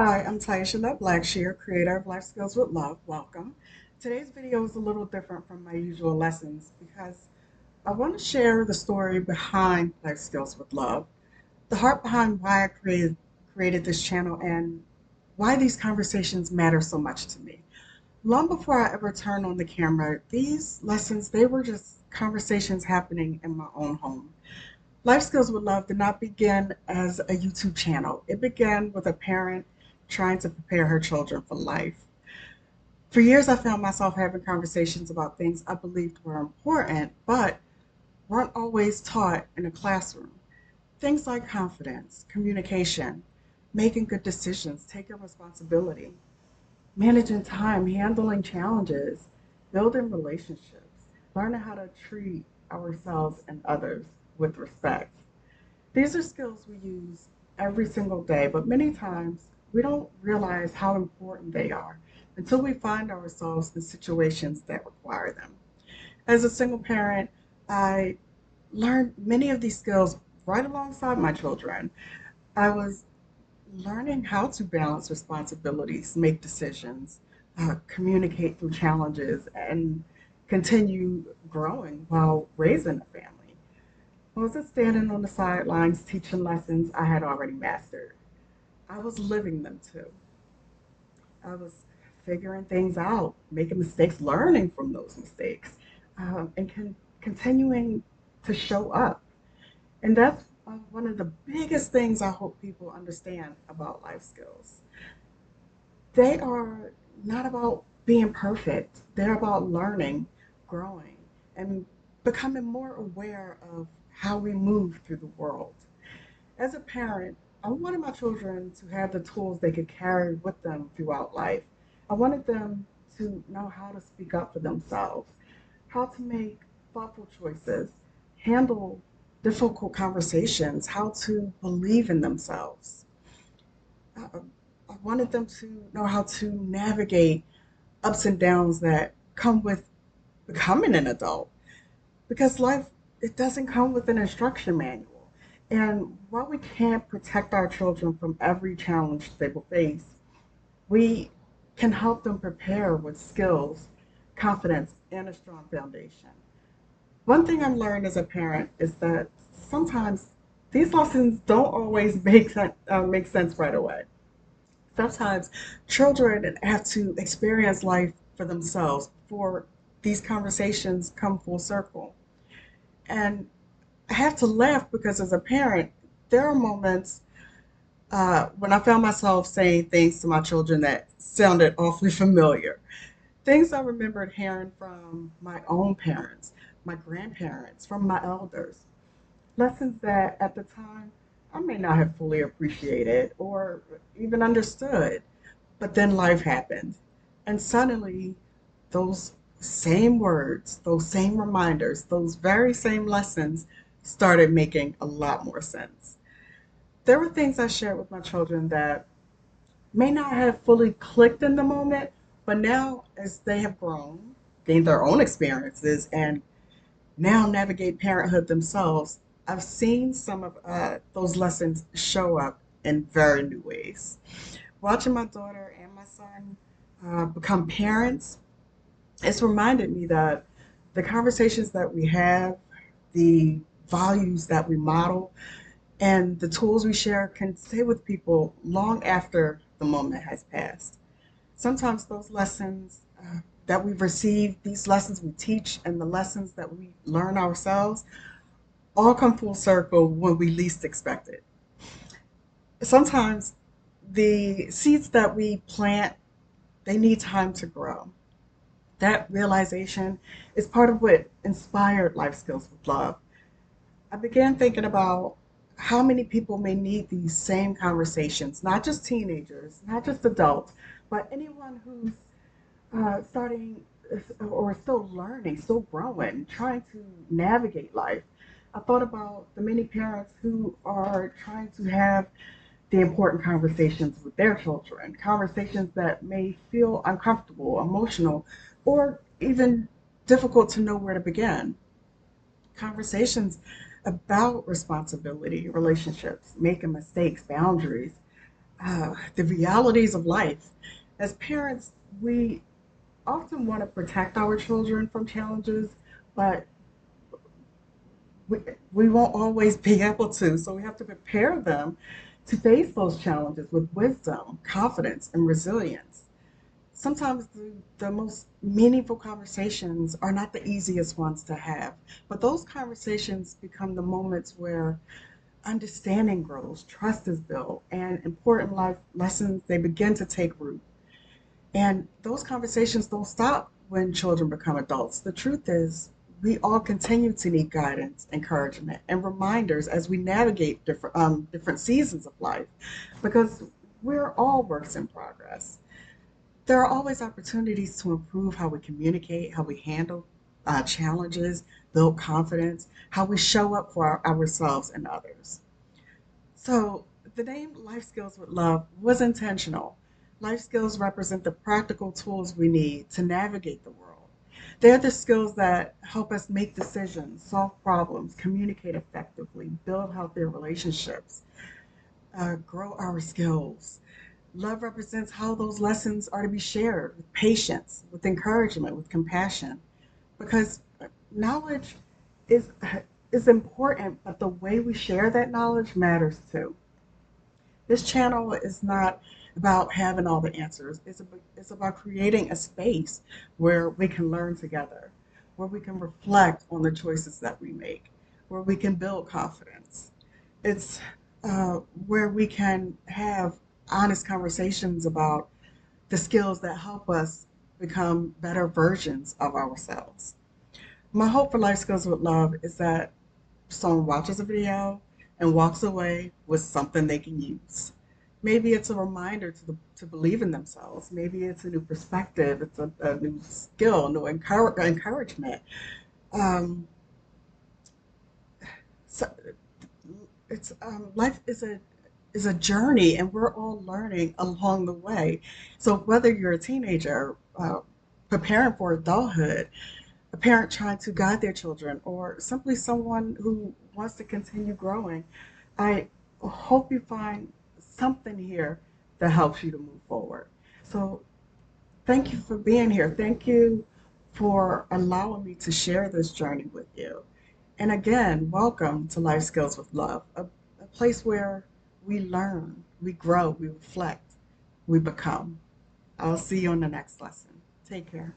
Hi, I'm Taisha Blackshear, creator of Life Skills with Love. Welcome. Today's video is a little different from my usual lessons because I want to share the story behind Life Skills with Love, the heart behind why I created this channel and why these conversations matter so much to me. Long before I ever turned on the camera, these lessons, they were just conversations happening in my own home. Life Skills with Love did not begin as a YouTube channel. It began with a parent trying to prepare her children for life. For years, I found myself having conversations about things I believed were important, but weren't always taught in a classroom. Things like confidence, communication, making good decisions, taking responsibility, managing time, handling challenges, building relationships, learning how to treat ourselves and others with respect. These are skills we use every single day, but many times we don't realize how important they are until we find ourselves in situations that require them. As a single parent, I learned many of these skills right alongside my children. I was learning how to balance responsibilities, make decisions, communicate through challenges, and continue growing while raising a family. I wasn't standing on the sidelines teaching lessons I had already mastered. I was living them too. I was figuring things out, making mistakes, learning from those mistakes, and continuing to show up. And that's one of the biggest things I hope people understand about life skills. They are not about being perfect, they're about learning, growing, and becoming more aware of how we move through the world. As a parent, I wanted my children to have the tools they could carry with them throughout life. I wanted them to know how to speak up for themselves, how to make thoughtful choices, handle difficult conversations, how to believe in themselves. I, I wanted them to know how to navigate ups and downs that come with becoming an adult because life, it doesn't come with an instruction manual. And while we can't protect our children from every challenge they will face, we can help them prepare with skills, confidence, and a strong foundation. One thing I've learned as a parent is that sometimes these lessons don't always make sense right away. Sometimes children have to experience life for themselves before these conversations come full circle. And I have to laugh because as a parent, there are moments when I found myself saying things to my children that sounded awfully familiar. Things I remembered hearing from my own parents, my grandparents, from my elders. Lessons that at the time I may not have fully appreciated or even understood. But then life happened. And suddenly, those same words, those same reminders, those very same lessons started making a lot more sense. There were things I shared with my children that may not have fully clicked in the moment, but now as they have grown, gained their own experiences, and now navigate parenthood themselves, I've seen some of those lessons show up in very new ways. Watching my daughter and my son become parents, it's reminded me that the conversations that we have, the values that we model, and the tools we share can stay with people long after the moment has passed. Sometimes those lessons that we've received, these lessons we teach, and the lessons that we learn ourselves all come full circle when we least expect it. Sometimes the seeds that we plant, they need time to grow. That realization is part of what inspired Life Skills with Love. I began thinking about how many people may need these same conversations, not just teenagers, not just adults, but anyone who's starting or still learning, still growing, trying to navigate life. I thought about the many parents who are trying to have the important conversations with their children, conversations that may feel uncomfortable, emotional, or even difficult to know where to begin. Conversations about responsibility, relationships, making mistakes, boundaries. the realities of life. As parents, we often want to protect our children from challenges, but we, we won't always be able to. So we have to prepare them to face those challenges with wisdom, confidence, and resilience. Sometimes the most meaningful conversations are not the easiest ones to have, but those conversations become the moments where understanding grows, trust is built, and important life lessons they begin to take root. And those conversations don't stop when children become adults. The truth is, we all continue to need guidance, encouragement, and reminders as we navigate different seasons of life, because we're all works in progress. There are always opportunities to improve how we communicate, how we handle challenges, build confidence, how we show up for ourselves and others. So the name Life Skills with Love was intentional. Life skills represent the practical tools we need to navigate the world. They're the skills that help us make decisions, solve problems, communicate effectively, build healthier relationships, grow our skills. Love represents how those lessons are to be shared with patience, with encouragement, with compassion. Because knowledge is is important, but the way we share that knowledge matters too. This channel is not about having all the answers. It's about creating a space where we can learn together, where we can reflect on the choices that we make, where we can build confidence. It's where we can have honest conversations about the skills that help us become better versions of ourselves. My hope for Life Skills with Love is that someone watches a video and walks away with something they can use. Maybe it's a reminder to believe in themselves. Maybe it's a new perspective. It's a new skill, new encouragement. Um, so it's life is a journey, and we're all learning along the way. So whether you're a teenager preparing for adulthood, a parent trying to guide their children, or simply someone who wants to continue growing, I hope you find something here that helps you to move forward. So, thank you for being here. Thank you for allowing me to share this journey with you. And again, welcome to Life Skills with Love, a place where we learn, we grow, we reflect, we become. I'll see you on the next lesson. Take care.